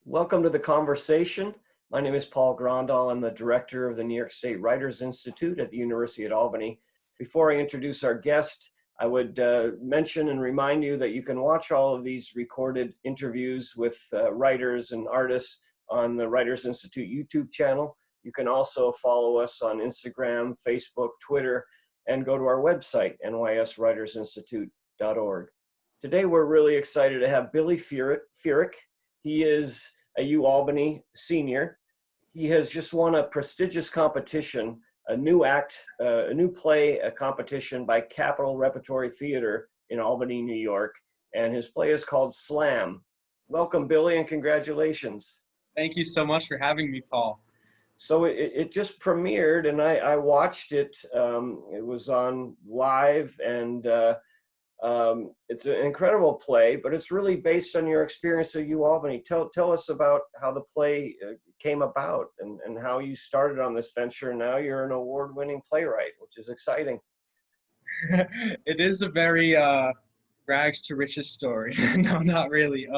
Welcome to the conversation. My name is Paul Grandal. I'm the director of the New York State Writers Institute at the University at Albany. Before I introduce our guest, I would mention and remind you that you can watch all of these recorded interviews with writers and artists on the Writers Institute YouTube channel. You can also follow us on Instagram, Facebook, Twitter, and go to our website, nyswritersinstitute.org. Today, we're really excited to have Billy Feerick. He is a UAlbany senior. He has just won a prestigious competition, a new play, a competition by Capital Repertory Theatre in Albany, New York. And his play is called Slam. Welcome, Billy, and congratulations. Thank you so much for having me, Paul. So it just premiered, and I watched it. It was on live, and it's an incredible play, but it's really based on your experience at UAlbany. Tell us about how the play came about and how you started on this venture. Now you're an award-winning playwright, which is exciting. It is a very rags to riches story. No, not really.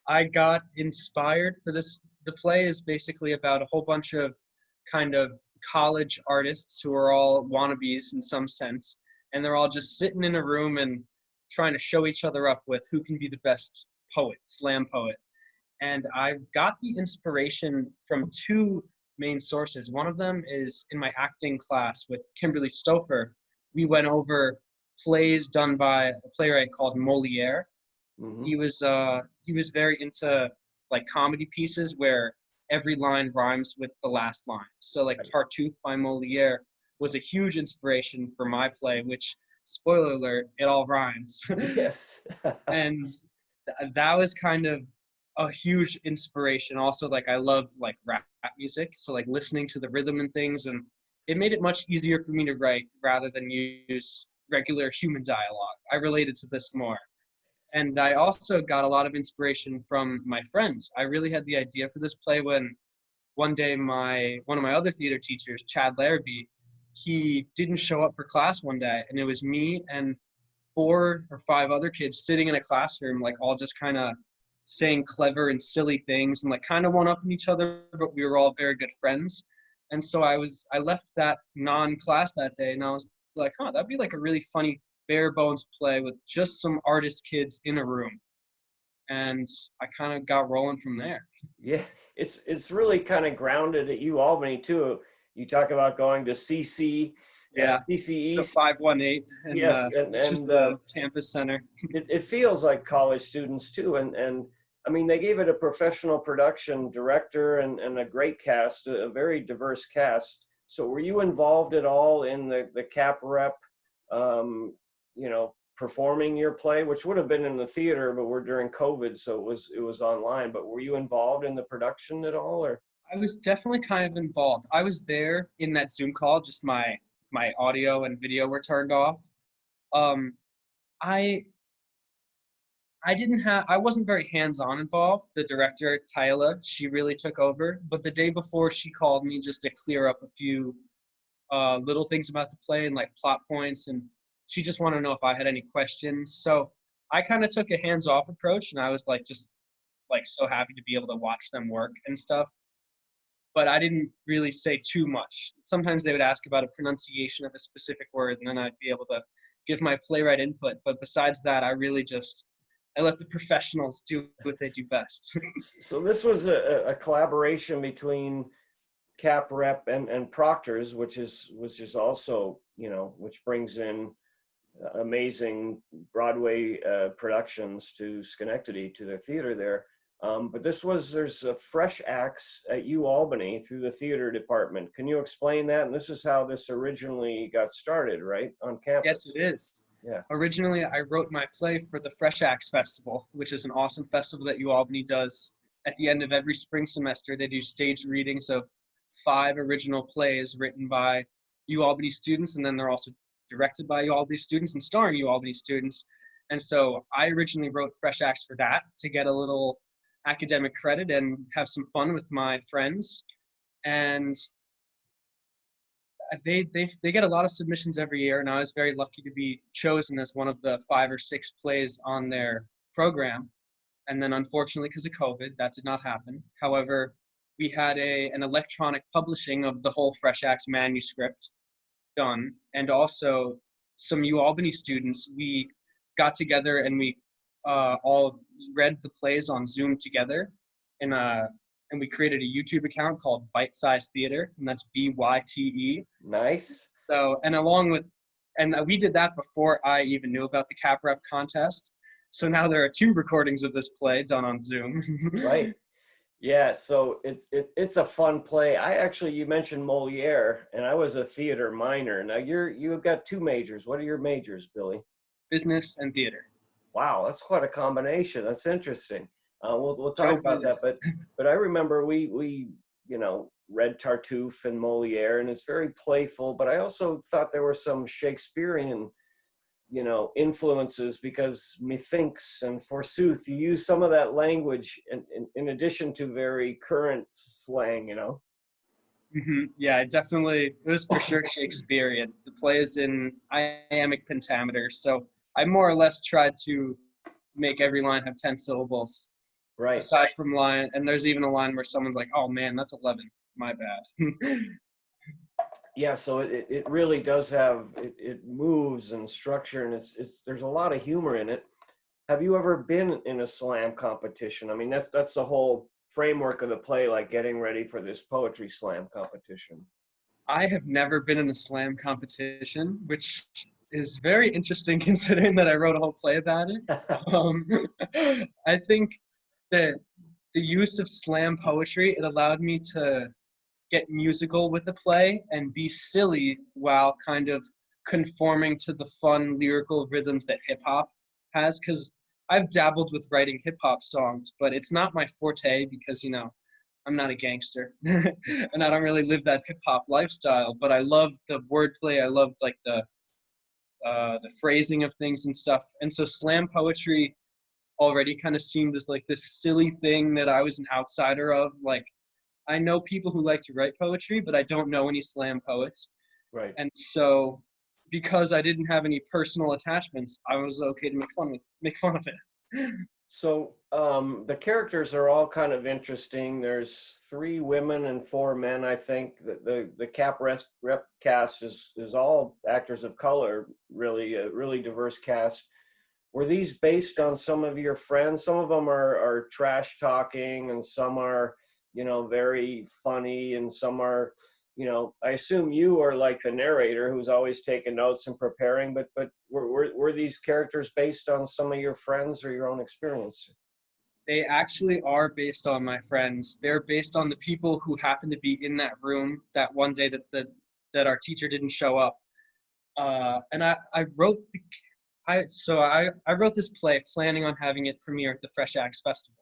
I got inspired for this. The play is basically about a whole bunch of kind of college artists who are all wannabes in some sense. And they're all just sitting in a room and trying to show each other up with who can be the best poet, slam poet. And I got the inspiration from two main sources. One of them is in my acting class with Kimberly Stouffer. We went over plays done by a playwright called Moliere. Mm-hmm. He was very into like comedy pieces where every line rhymes with the last line. So like Tartuffe by Moliere was a huge inspiration for my play, which, spoiler alert, it all rhymes. Yes. And that was kind of a huge inspiration. Also, like, I love like rap music, so like listening to the rhythm and things, and it made it much easier for me to write rather than use regular human dialogue. I related to this more. And I also got a lot of inspiration from my friends. I really had the idea for this play when one day one of my other theater teachers, Chad Larrabee, he didn't show up for class one day, and it was me and 4 or 5 other kids sitting in a classroom, like all just kind of saying clever and silly things and like kind of one-upping each other, but we were all very good friends. And so I left that non-class that day, and I was like, that'd be like a really funny bare bones play with just some artist kids in a room. And I kind of got rolling from there. Yeah, it's really kind of grounded at UAlbany too. You talk about going to CC, CC East, the 518, and yes, and the campus center. It feels like college students too, and I mean, they gave it a professional production director and a great cast, a very diverse cast. So were you involved at all in the Cap Rep, performing your play, which would have been in the theater, but we're during COVID, so it was online. But were you involved in the production at all, or? I was definitely kind of involved. I was there in that Zoom call, just my audio and video were turned off. I wasn't very hands-on involved. The director, Tyla, she really took over. But the day before, she called me just to clear up a few little things about the play and like plot points, and she just wanted to know if I had any questions. So I kind of took a hands-off approach, and I was like just like so happy to be able to watch them work and stuff. But I didn't really say too much. Sometimes they would ask about a pronunciation of a specific word, and then I'd be able to give my playwright input. But besides that, I let the professionals do what they do best. So this was a collaboration between Cap Rep and Proctor's, which is also, which brings in amazing Broadway productions to Schenectady, to their theater there. But there's fresh acts at UAlbany through the theater department. Can you explain that? And this is how this originally got started, right, on campus? Yes, it is. Yeah. Originally, I wrote my play for the Fresh Acts Festival, which is an awesome festival that UAlbany does. At the end of every spring semester, they do staged readings of 5 original plays written by UAlbany students, and then they're also directed by UAlbany students and starring UAlbany students. And so I originally wrote Fresh Acts for that to get a little academic credit and have some fun with my friends. And they get a lot of submissions every year, and I was very lucky to be chosen as one of the 5 or 6 plays on their program. And then unfortunately, because of COVID, that did not happen. However, we had an electronic publishing of the whole Fresh Acts manuscript done. And also some UAlbany students, we got together and we all read the plays on Zoom together. And we created a YouTube account called Bite Size Theater, and that's BYTE. Nice. So, and we did that before I even knew about the CapRep contest. So now there are 2 recordings of this play done on Zoom. Right. Yeah, so it's a fun play. You mentioned Moliere, and I was a theater minor. Now you've got 2 majors. What are your majors, Billy? Business and theater. Wow, that's quite a combination. That's interesting. We'll talk about that, but I remember we read Tartuffe and Moliere, and it's very playful. But I also thought there were some Shakespearean influences, because methinks and forsooth, you use some of that language in addition to very current slang, Yeah, it was for sure Shakespearean. The play is in iambic pentameter, so I more or less tried to make every line have 10 syllables. Right. Aside from line, and there's even a line where someone's like, oh man, that's 11, my bad. Yeah, so it really does have, it moves and structure, and there's a lot of humor in it. Have you ever been in a slam competition? I mean, that's the whole framework of the play, like getting ready for this poetry slam competition. I have never been in a slam competition, which is very interesting considering that I wrote a whole play about it. I think that the use of slam poetry, it allowed me to get musical with the play and be silly while kind of conforming to the fun lyrical rhythms that hip hop has. Because I've dabbled with writing hip hop songs, but it's not my forte because, I'm not a gangster and I don't really live that hip hop lifestyle, but I love the wordplay. I love like the phrasing of things and stuff. And so slam poetry already kind of seemed as like this silly thing that I was an outsider of. Like, I know people who like to write poetry, but I don't know any slam poets. Right. And so because I didn't have any personal attachments, I was okay to make fun of it. So the characters are all kind of interesting. There's 3 women and 4 men. I think the Cap-Rep cast is all actors of color, really, a really diverse cast. Were these based on some of your friends? Some of them are trash talking, and some are, very funny, and some are, I assume you are like the narrator who's always taking notes and preparing, but were these characters based on some of your friends or your own experience? They actually are based on my friends. They're based on the people who happened to be in that room that one day that our teacher didn't show up. And I wrote I wrote this play planning on having it premiere at the Fresh Acts Festival.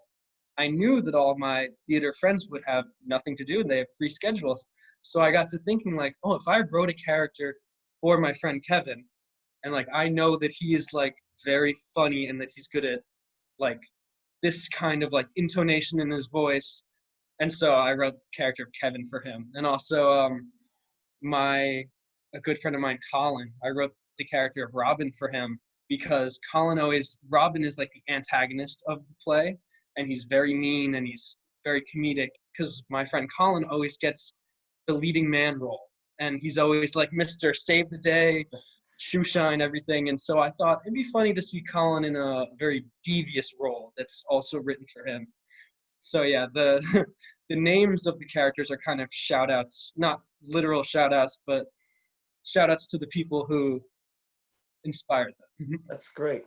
I knew that all of my theater friends would have nothing to do and they have free schedules. So I got to thinking like, oh, if I wrote a character for my friend Kevin, and like I know that he is like very funny and that he's good at like this kind of like intonation in his voice. And so I wrote the character of Kevin for him. And also a good friend of mine, Colin, I wrote the character of Robin for him because Robin is like the antagonist of the play, and he's very mean and he's very comedic because my friend Colin always gets the leading man role, and he's always like Mr. Save the Day, shoe shine, everything. And so I thought it'd be funny to see Colin in a very devious role that's also written for him. So yeah, the the names of the characters are kind of shout outs, not literal shout outs, but shout outs to the people who inspired them. That's great.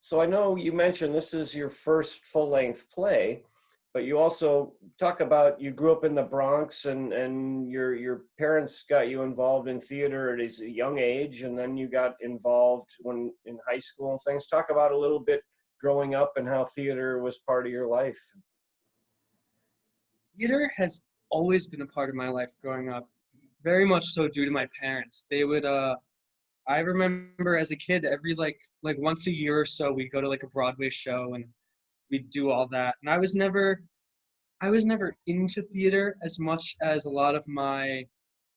So I know you mentioned this is your first full-length play, but you also talk about you grew up in the Bronx, and your parents got you involved in theater at a young age, and then you got involved when in high school and things. Talk about a little bit growing up and how theater was part of your life. Theater has always been a part of my life growing up, very much so due to my parents. They would I remember as a kid, every like once a year or so, we'd go to like a Broadway show and we'd do all that. And I was never into theater as much as a lot of my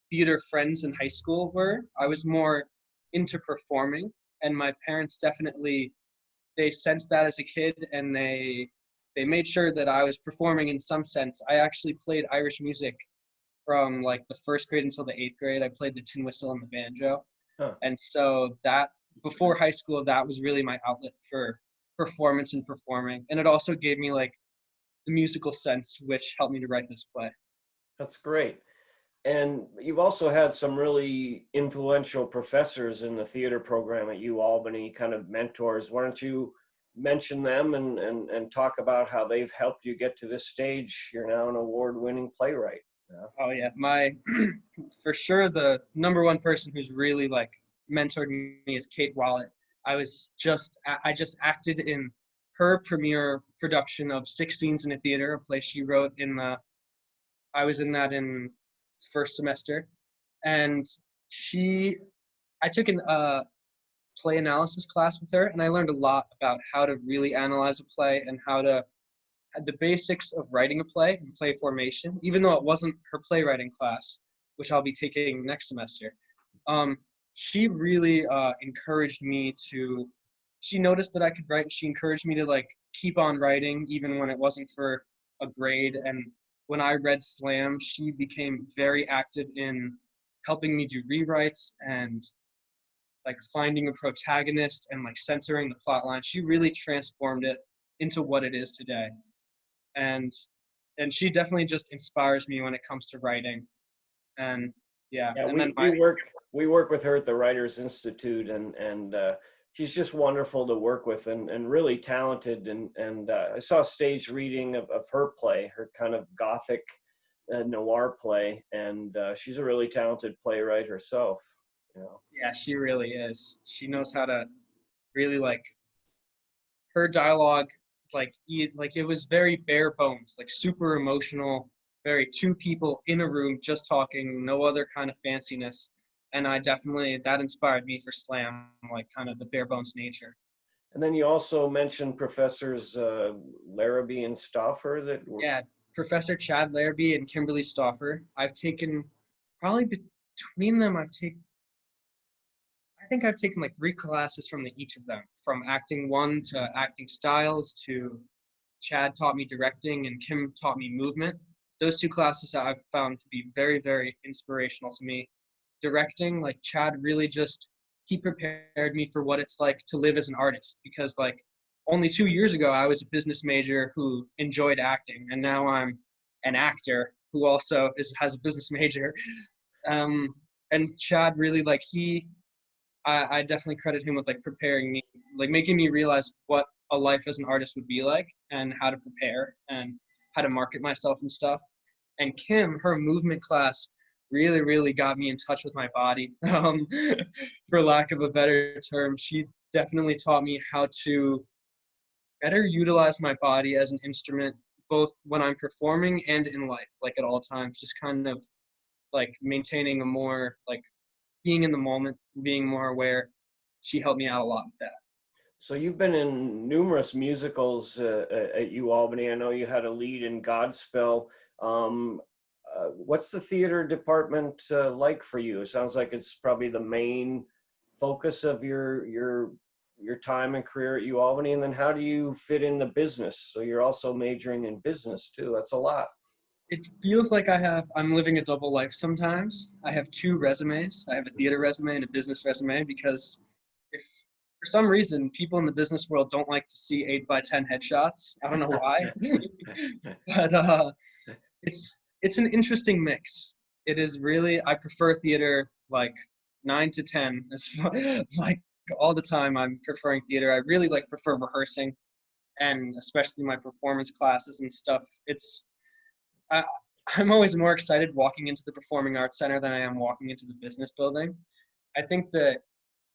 theater friends in high school were. I was more into performing, and my parents definitely, they sensed that as a kid, and they they made sure that I was performing in some sense. I actually played Irish music from like the 1st grade until the 8th grade. I played the tin whistle and the banjo. Huh. And so that before high school, that was really my outlet for performance and performing. And it also gave me like the musical sense, which helped me to write this play. That's great. And you've also had some really influential professors in the theater program at UAlbany, kind of mentors. Why don't you mention them and talk about how they've helped you get to this stage? You're now an award-winning playwright. Yeah. Oh yeah, my for sure the number one person who's really like mentored me is Kate Wallet. I just acted in her premiere production of 16s in a Theater, a play she wrote I was in that in 1st semester, and I took an play analysis class with her, and I learned a lot about how to really analyze a play and how to the basics of writing a play and play formation, even though it wasn't her playwriting class, which I'll be taking next semester. She really encouraged me she noticed that I could write. She encouraged me to like keep on writing, even when it wasn't for a grade. And when I read Slam, she became very active in helping me do rewrites and like finding a protagonist and like centering the plot line. She really transformed it into what it is today. And she definitely just inspires me when it comes to writing. And yeah, Yeah, and then we work with her at the Writers Institute, and she's just wonderful to work with, and really talented. And I saw a staged reading of her play, her kind of gothic noir play, and she's a really talented playwright herself. You know. yeah, she really is. She knows how to really like her dialogue, like it was very bare bones, like super emotional, very two people in a room just talking, no other kind of fanciness. And that inspired me for Slam, like kind of the bare bones nature. And then you also mentioned Professors Larrabee and Stauffer that were. Yeah, Professor Chad Larrabee and Kimberly Stauffer. I've taken probably between them, I think I've taken like 3 classes from each of them, from acting 1 to acting styles to Chad taught me directing and Kim taught me movement. Those 2 classes I've found to be very, very inspirational to me. Directing, like Chad really he prepared me for what it's like to live as an artist, because like only 2 years ago, I was a business major who enjoyed acting, and now I'm an actor who also has a business major. And Chad really like I definitely credit him with like preparing me, like making me realize what a life as an artist would be like and how to prepare and how to market myself and stuff. And Kim, her movement class really, really got me in touch with my body. For lack of a better term, she definitely taught me how to better utilize my body as an instrument, both when I'm performing and in life, like at all times, just kind of like maintaining a more like being in the moment, being more aware. She helped me out a lot with that. So you've been in numerous musicals at UAlbany. I know you had a lead in Godspell. What's the theater department like for you? It sounds like it's probably the main focus of your time and career at UAlbany. And then how do you fit in the business? So you're also majoring in business too. That's a lot. It feels like I'm living a double life sometimes. I have 2 resumes. I have a theater resume and a business resume, because if for some reason people in the business world don't like to see 8x10 headshots. I don't know why. But it's an interesting mix. It is really, I prefer theater like 9 to 10. Like all the time I'm preferring theater. I really like prefer rehearsing, and especially my performance classes and stuff. I, I'm always more excited walking into the Performing Arts Center than I am walking into the business building. I think that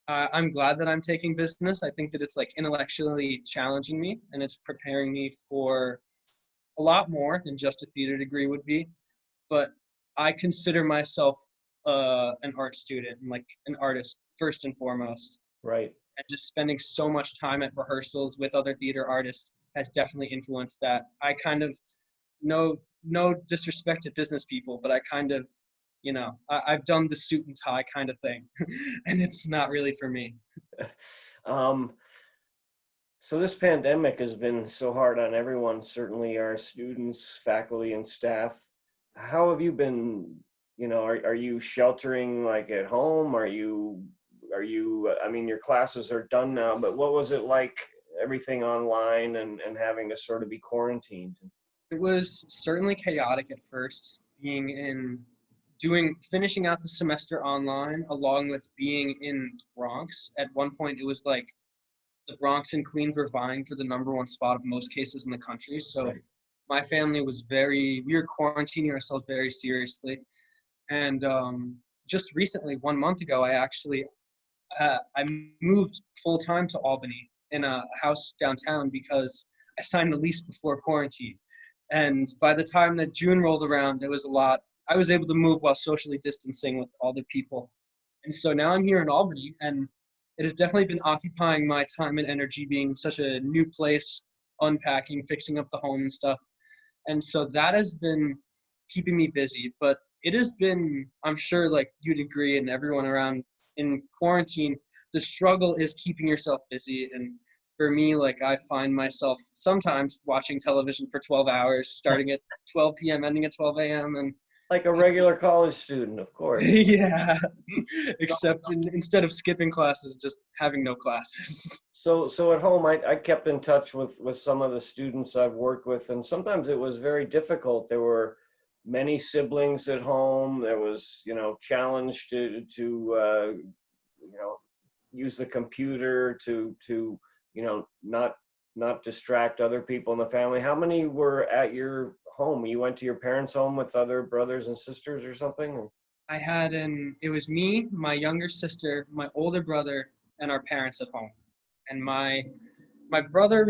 I'm glad that I'm taking business. I think that it's like intellectually challenging me, and it's preparing me for a lot more than just a theater degree would be. But I consider myself an art student and like an artist first and foremost. Right. And just spending so much time at rehearsals with other theater artists has definitely influenced that. I kind of no disrespect to business people, but I kind of, I've done the suit and tie kind of thing, and it's not really for me. Um, So this pandemic has been so hard on everyone, certainly our students, faculty, and staff. How have you been, are you sheltering like at home? I mean, your classes are done now, but what was it like everything online and having to sort of be quarantined? It was certainly chaotic at first, finishing out the semester online, along with being in Bronx. At one point, it was like the Bronx and Queens were vying for the #1 spot of most cases in the country. So Right. my family we were quarantining ourselves very seriously. And just recently, 1 month ago, I moved full time to Albany in a house downtown because I signed the lease before quarantine. And by the time that June rolled around, it was a lot. I was able to move while socially distancing with all the people. And so now I'm here in Albany, and it has definitely been occupying my time and energy being such a new place, unpacking, fixing up the home and stuff. And so that has been keeping me busy. But it has been, I'm sure like you'd agree and everyone around in quarantine, the struggle is keeping yourself busy. And for me, like I find myself sometimes watching television for 12 hours, starting at 12 p.m., ending at 12 a.m. And Like a regular college student, of course. yeah, except instead of skipping classes, just having no classes. So at home, I kept in touch with some of the students I've worked with, and sometimes it was very difficult. There were many siblings at home. There was, challenge to use the computer to not distract other people in the family. How many were at your home? You went to your parents' home with other brothers and sisters or something? It was me, my younger sister, my older brother, and our parents at home. And my brother,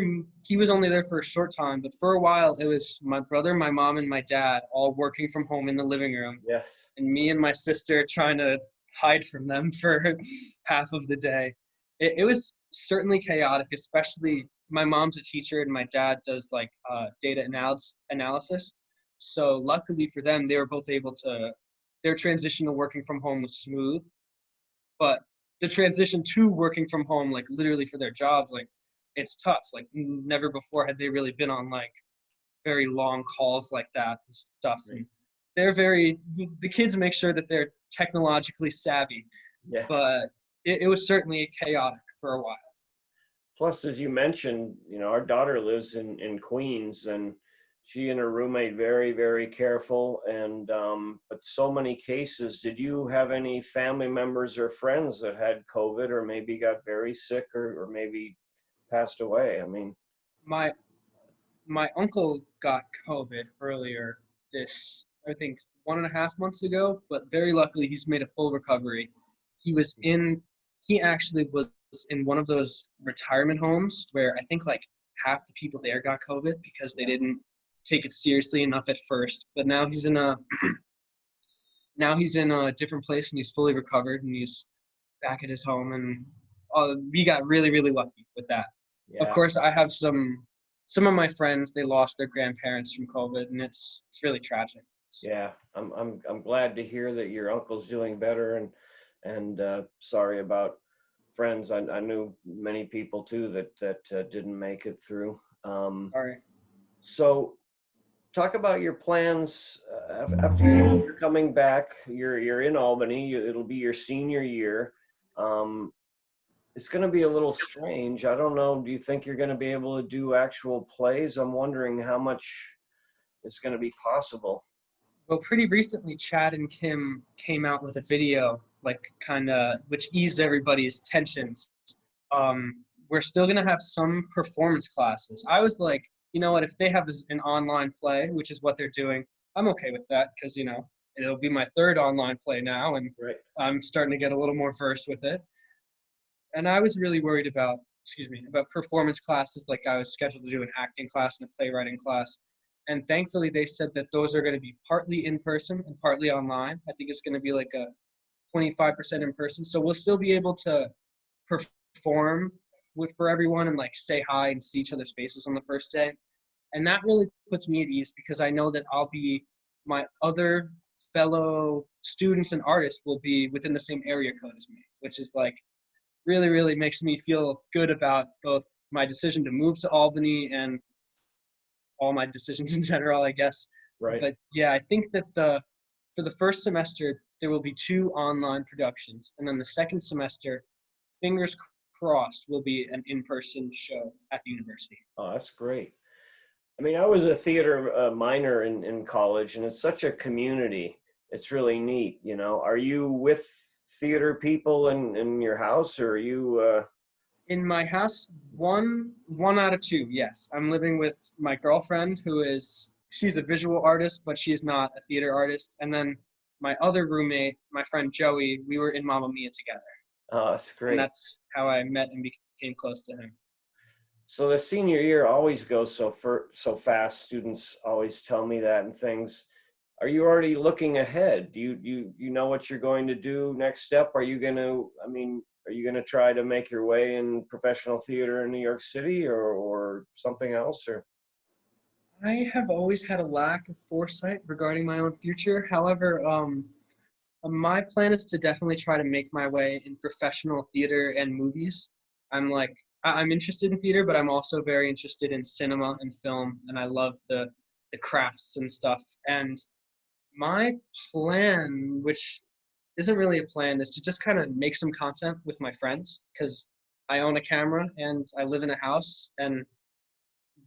he was only there for a short time, but for a while it was my brother, my mom, and my dad all working from home in the living room. Yes. And me and my sister trying to hide from them for half of the day. It was certainly chaotic, especially my mom's a teacher and my dad does like data analysis. So luckily for them, they were both able to, their transition to working from home was smooth. But the transition to working from home, like literally for their jobs, like it's tough. Like never before had they really been on like very long calls like that and stuff. And the kids make sure that they're technologically savvy, Yeah. but it was certainly chaotic for a while. Plus, as you mentioned, our daughter lives in Queens, and she and her roommate very, very careful. And but so many cases. Did you have any family members or friends that had COVID, or maybe got very sick, or maybe passed away? I mean, My my uncle got COVID earlier I think 1.5 months ago, but very luckily he's made a full recovery. He was in, he actually was in one of those retirement homes where I think like half the people there got COVID because they didn't take it seriously enough at first. But now he's in a different place and he's fully recovered and he's back at his home. And we got really, really lucky with that. Of yeah. course, I have some of my friends, they lost their grandparents from COVID, and it's really tragic. Yeah, I'm glad to hear that your uncle's doing better, and sorry about friends. I knew many people too that didn't make it through. All right. So talk about your plans after you're coming back. You're in Albany. It'll be your senior year. Um, it's going to be a little strange. I don't know. Do you think you're going to be able to do actual plays? I'm wondering how much is going to be possible. Well, pretty recently, Chad and Kim came out with a video, like kind of, which eased everybody's tensions. We're still gonna have some performance classes. I was like, you know what? If they have an online play, which is what they're doing, I'm okay with that because it'll be my third online play now, and Right. I'm starting to get a little more versed with it. And I was really worried about, about performance classes. Like I was scheduled to do an acting class and a playwriting class. And thankfully they said that those are going to be partly in person and partly online. I think it's going to be like a 25% in person. So we'll still be able to perform for everyone and like say hi and see each other's faces on the first day. And that really puts me at ease because I know that my other fellow students and artists will be within the same area code as me, which is like, really, really makes me feel good about both my decision to move to Albany and all my decisions in general, I guess. Right. But yeah, I think that for the first semester, there will be 2 online productions. And then the second semester, fingers crossed, will be an in-person show at the university. Oh, that's great. I mean, I was a theater minor in college, and it's such a community. It's really neat, you know. Are you with theater people in your house, or are you? In my house, one out of 2, yes. I'm living with my girlfriend, she's a visual artist, but she's not a theater artist. And then my other roommate, my friend Joey, we were in Mamma Mia together. Oh, that's great. And that's how I met and became close to him. So the senior year always goes so fast. Students always tell me that and things. Are you already looking ahead? Do you know what you're going to do next step? Are you going to try to make your way in professional theater in New York City or something else? Or I have always had a lack of foresight regarding my own future. However, my plan is to definitely try to make my way in professional theater and movies. I'm interested in theater, but I'm also very interested in cinema and film, and I love the crafts and stuff. And my plan, which isn't really a plan, is to just kind of make some content with my friends, because I own a camera and I live in a house, and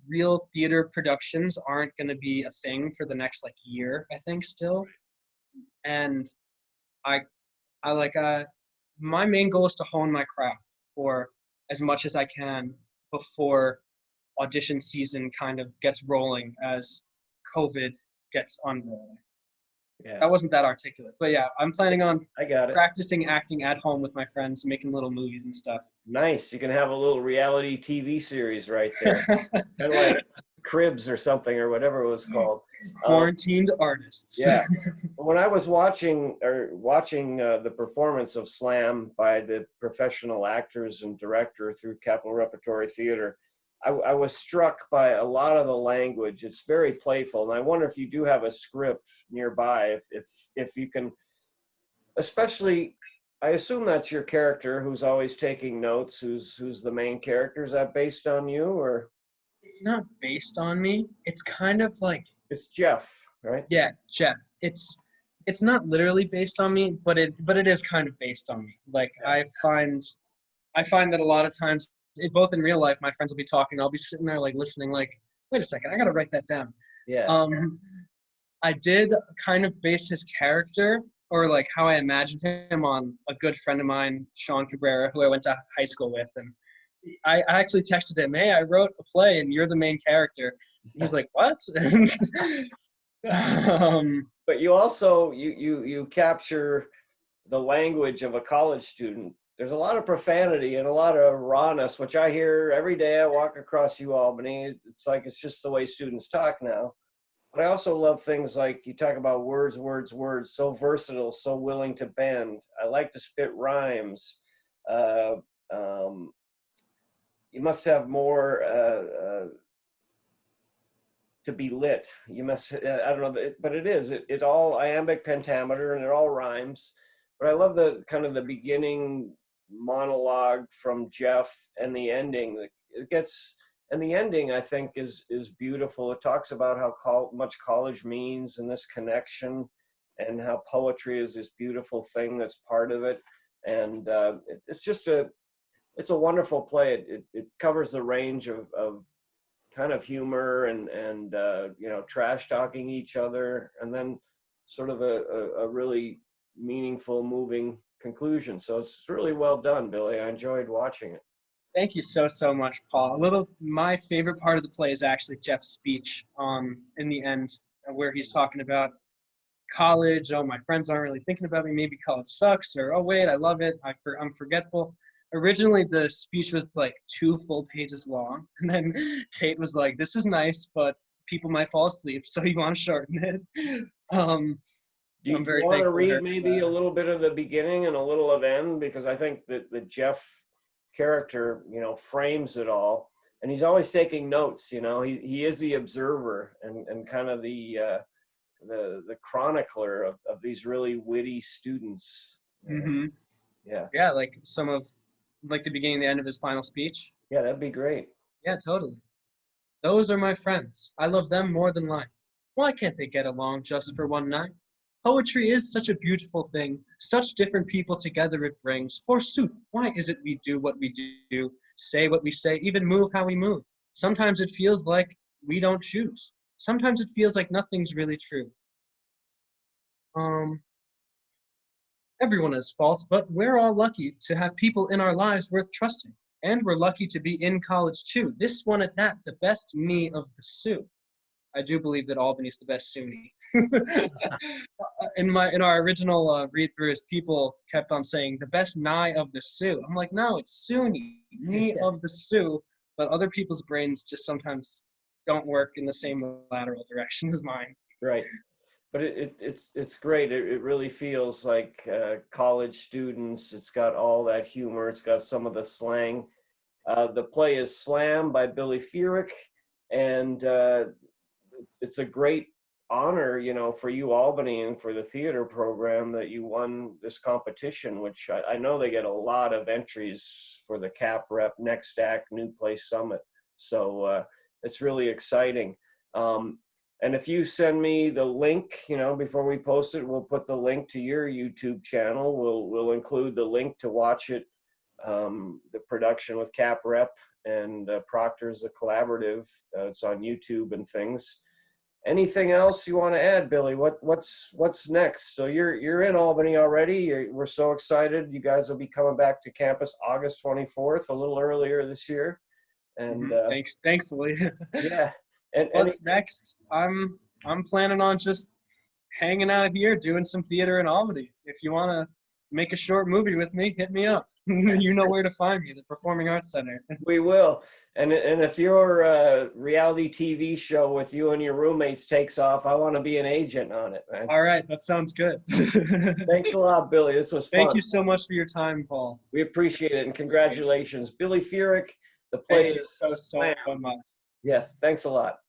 real theater productions aren't going to be a thing for the next year, I think, still. And my main goal is to hone my craft for as much as I can before audition season kind of gets rolling as COVID gets unrolling. yeah, That wasn't that articulate, but yeah, I'm planning on I got it. practicing acting at home with my friends, making little movies and stuff. Nice. You can have a little reality TV series right there, kind of like Cribs or something or whatever it was called. Quarantined artists. Yeah. When I was watching the performance of Slam by the professional actors and director through Capital Repertory Theatre, I was struck by a lot of the language. It's very playful, and I wonder if you do have a script nearby, if you can, especially. I assume that's your character who's always taking notes, who's the main character. Is that based on you, or? It's not based on me. It's kind of like, It's Jeff, right? yeah, Jeff. It's not literally based on me, but it is kind of based on me. Like, Yeah. I find that a lot of times, both in real life, my friends will be talking, I'll be sitting there listening, wait a second, I gotta write that down. Yeah. I did kind of base his character, or how I imagined him, on a good friend of mine, Sean Cabrera, who I went to high school with. And I actually texted him, hey, I wrote a play and you're the main character. And he's like, what? But you also you capture the language of a college student. There's a lot of profanity and a lot of rawness, which I hear every day I walk across UAlbany. It's just the way students talk now. But I also love things like you talk about words, so versatile, so willing to bend. I like to spit rhymes. You must have more to be lit. You must, I don't know, but it all iambic pentameter and it all rhymes. But I love the kind of the beginning monologue from Jeff and the ending. And the ending, I think, is beautiful. It talks about how much college means and this connection, and how poetry is this beautiful thing that's part of it. And it's a wonderful play. It covers the range of kind of humor and trash talking each other, and then sort of a really meaningful, moving conclusion. So it's really well done, Billy. I enjoyed watching it. Thank you so much, Paul. My favorite part of the play is actually Jeff's speech in the end, where he's talking about college. Oh, my friends aren't really thinking about me. Maybe college sucks, or oh wait, I love it. I'm forgetful. Originally, the speech was 2 full pages long, and then Kate was like, "This is nice, but people might fall asleep, so you want to shorten it." Do you want to read maybe a little bit of the beginning and a little of end, because I think that the Jeff character, frames it all, and he's always taking notes. He is the observer and kind of the chronicler of these really witty students. Mm-hmm. Yeah. Yeah, some of the beginning and the end of his final speech. Yeah, that'd be great. Yeah, totally. Those are my friends. I love them more than life. Why can't they get along just for one night? Poetry is such a beautiful thing. Such different people together it brings. Forsooth, why is it we do what we do, say what we say, even move how we move? Sometimes it feels like we don't choose. Sometimes it feels like nothing's really true. Um, Everyone has faults, but we're all lucky to have people in our lives worth trusting. And we're lucky to be in college too. This one at that, the best me of the Sioux. I do believe that Albany's the best SUNY. In our original read throughs, people kept on saying the best nigh of the Sioux. I'm like, no, it's SUNY, me of the Sioux. But other people's brains just sometimes don't work in the same lateral direction as mine. Right. But it's great. It really feels like college students. It's got all that humor. It's got some of the slang. The play is Slam by Billy Feerick, and it's a great honor, you know, for UAlbany and for the theater program that you won this competition, which I know they get a lot of entries for the CapRep NextGen New Play Summit. So it's really exciting. And if you send me the link, you know, before we post it, we'll put the link to your YouTube channel. We'll include the link to watch it, the production with CapRep and Proctor's the collaborative. It's on YouTube and things. Anything else you want to add, Billy? What's next? So you're in Albany already. We're so excited. You guys will be coming back to campus August 24th, a little earlier this year. And thankfully. Yeah. And what's next? I'm planning on just hanging out here, doing some theater in Albany. If you want to make a short movie with me, hit me up. You know where to find me, the Performing Arts Center. We will. And if your reality TV show with you and your roommates takes off, I want to be an agent on it, man. All right, that sounds good. Thanks a lot, Billy. This was fun. Thank you so much for your time, Paul. We appreciate it, and congratulations. Billy Feerick, the play is so much. Yes, thanks a lot.